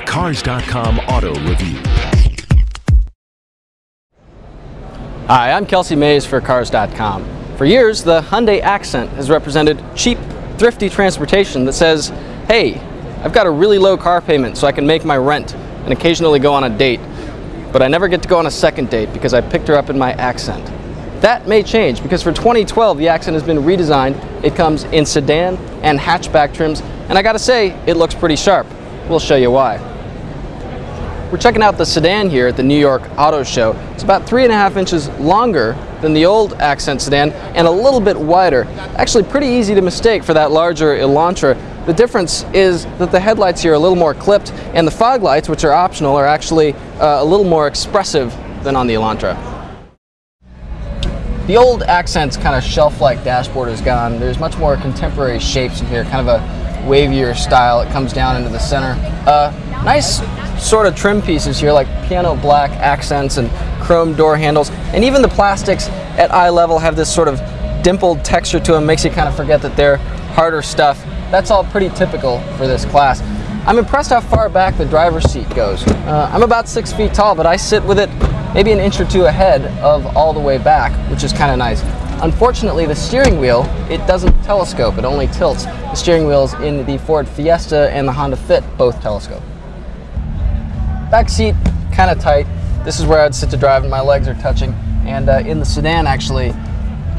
Cars.com Auto Review. Hi, I'm Kelsey Mays for Cars.com. For years, the Hyundai Accent has represented cheap, thrifty transportation that says, hey, I've got a really low car payment so I can make my rent and occasionally go on a date. But I never get to go on a second date because I picked her up in my Accent. That may change because for 2012, the Accent has been redesigned. It comes in sedan and hatchback trims, and I gotta say, it looks pretty sharp. We'll show you why. We're checking out the sedan here at the New York Auto Show. It's about 3.5 inches longer than the old Accent sedan and a little bit wider. Actually pretty easy to mistake for that larger Elantra. The difference is that the headlights here are a little more clipped, and the fog lights, which are optional, are actually a little more expressive than on the Elantra. The old Accent's kind of shelf-like dashboard is gone. There's much more contemporary shapes in here, kind of a wavier style. It comes down into the center. Nice sort of trim pieces here, like piano black accents and chrome door handles, and even the plastics at eye level have this sort of dimpled texture to them, makes you kind of forget that they're harder stuff. That's all pretty typical for this class. I'm impressed how far back the driver's seat goes. I'm about 6 feet tall, but I sit with it maybe an inch or two ahead of all the way back, which is kind of nice. Unfortunately, the steering wheel, it doesn't telescope, it only tilts. The steering wheels in the Ford Fiesta and the Honda Fit both telescope. Back seat, kind of tight. This is where I'd sit to drive and my legs are touching. And in the sedan, actually,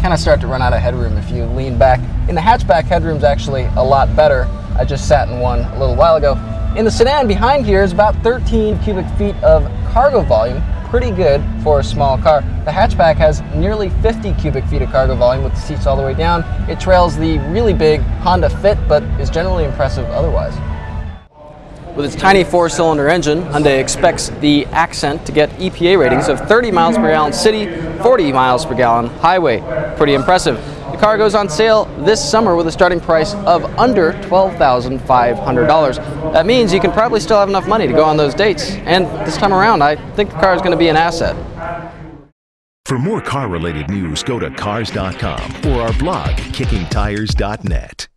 kind of start to run out of headroom if you lean back. In the hatchback, headroom's actually a lot better. I just sat in one a little while ago. In the sedan behind here is about 13 cubic feet of cargo volume. Pretty good for a small car. The hatchback has nearly 50 cubic feet of cargo volume with the seats all the way down. It trails the really big Honda Fit, but is generally impressive otherwise. With its tiny 4-cylinder engine, Hyundai expects the Accent to get EPA ratings of 30 miles per gallon city, 40 miles per gallon highway. Pretty impressive. The car goes on sale this summer with a starting price of under $12,500. That means you can probably still have enough money to go on those dates. And this time around, I think the car is going to be an asset. For more car-related news, go to Cars.com or our blog, KickingTires.net.